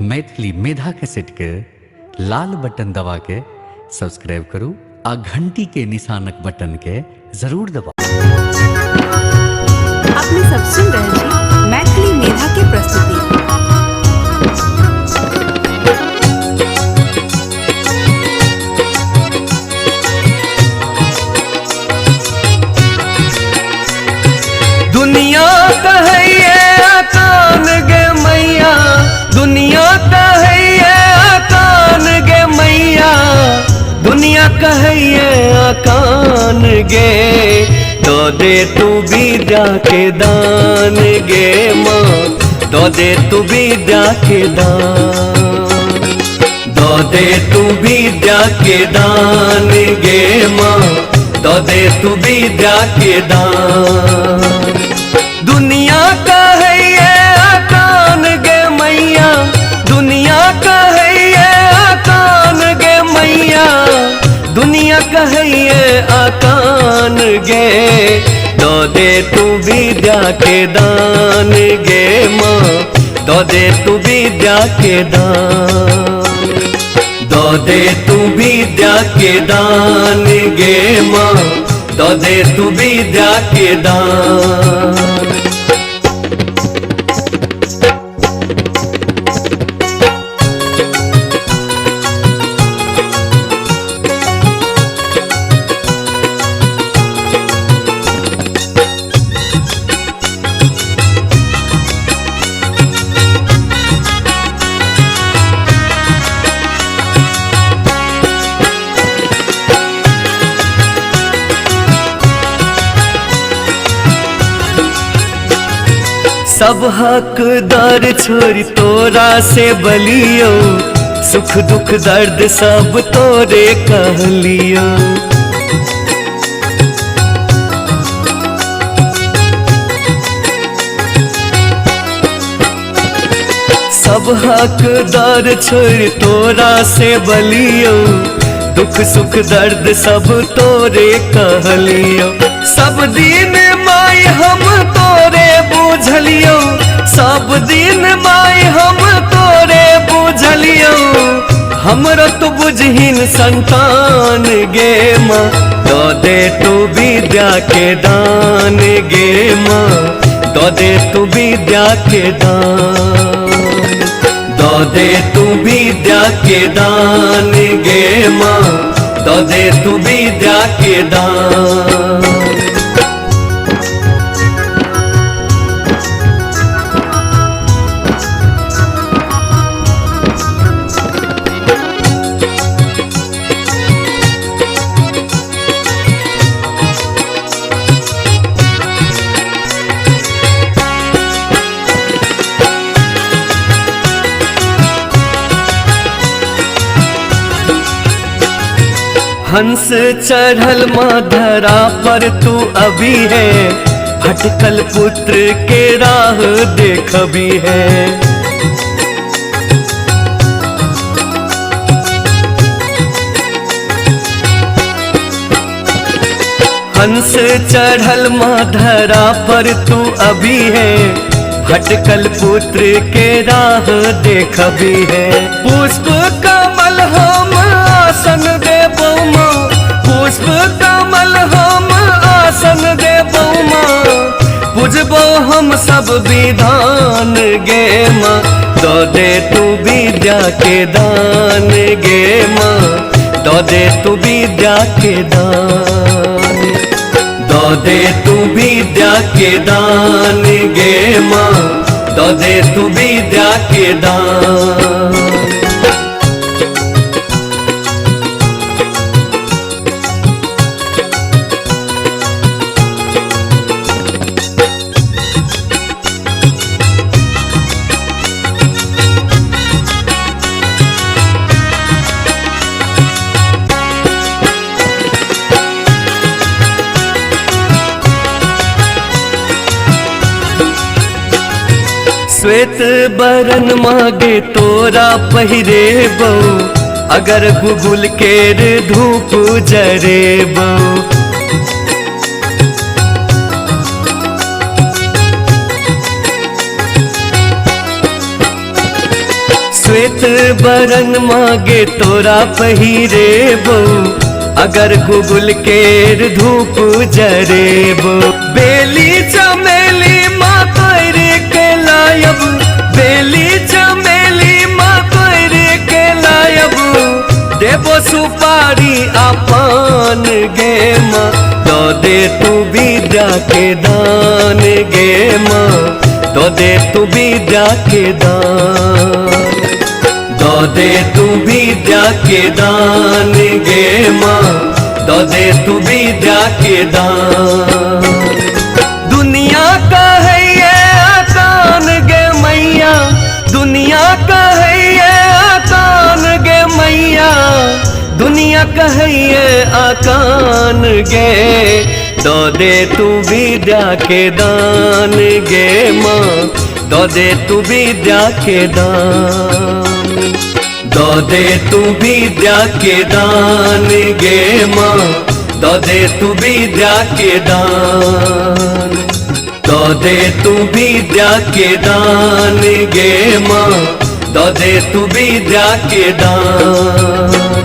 मैथिली मेधा cassette के लाल button दबा के सब्सक्राइब करू आ घंटी के निशानक बटन के जरूर दबा। अपने सब सुन रहे छी मैथिली मेधा के प्रस्तुति। दुनिया कहैये कान गे मैया, दुनिया कहैये कान गे मैया, दुनिया कहैये कान गे। दो दे तू विद्या के दान गे माँ, दो दे तू विद्या के दान, दो दे तू विद्या के दान गे माँ, दो दे तू विद्या के दान। दुनिया कहैये कान गे मैया, दुनिया कहैये कान गे मैया, दुनिया कहैये कान गे। दो दे तू विद्या के दान गे माँ, दो दे तू विद्या के दान, दो दे तू विद्या के दान गे माँ, दो दे तू विद्या के दान। सब हकदार छोरी तोरा से बलियो, सुख दुख दर्द सब तोरे कहलियो। सब हकदार छोरी तोरा से बलियो, दुख सुख दर्द सब तोरे कहलियो। सब दिन माई हम तोरे बुझलियो, सब दिन माई हम तोरे बुझलियो। हमरो तो बुझहीन संतान गे माँ, दो दे तू विद्या के दान गे माँ, दो दे तू विद्या के दान, दो दे तू विद्या के दान गे माँ, दो दे तू विद्या के दान। हंस चढ़ल माधरा पर तू अभी है, भटकल पुत्र के राह देखबी है। हंस चढ़ल माधरा पर तू अभी है, भटकल पुत्र के राह देखबी है। पुष्प कमल हम आसन देबौ माँ, पुष्प कमल हम आसन देबौ माँ, पूजबौ हम सब विधान गे माँ। दो दे तू विद्या के दान गे माँ, दो दे तू विद्या के दान, दो दे तू विद्या के दान गे माँ, दो दे तू विद्या के दान। श्वेत बरन मागे तोरा पहिरेबो, अगर गुगुल केर धूप जरेबो। श्वेत बरन मागे तोरा पहिरेबो, अगर गुगुल केर धूप जरेबो। बेली चमेली माँ कोयरे के लायब, बेली चमेली माँ कोयरे के लायब। देबो सुपारी अपन गे माँ, दो दे तू विद्या के दान गे माँ, दो दे तू विद्या के दान। दो दे तू विद्या के दान गे माँ, दो दे तू विद्या के दान। दुनिया का है ये आकान गे मैया, दुनिया का है ये आकान गे मैया, दुनिया का है ये आकान गे। दो दे तू विद्या के दान गे माँ, दो दे तू विद्या के दान। दो दे तू विद्या के दान गे माँ, दो दे तू विद्या के दान। दो दे तू विद्या के दान गे माँ, दो दे तू विद्या के दान।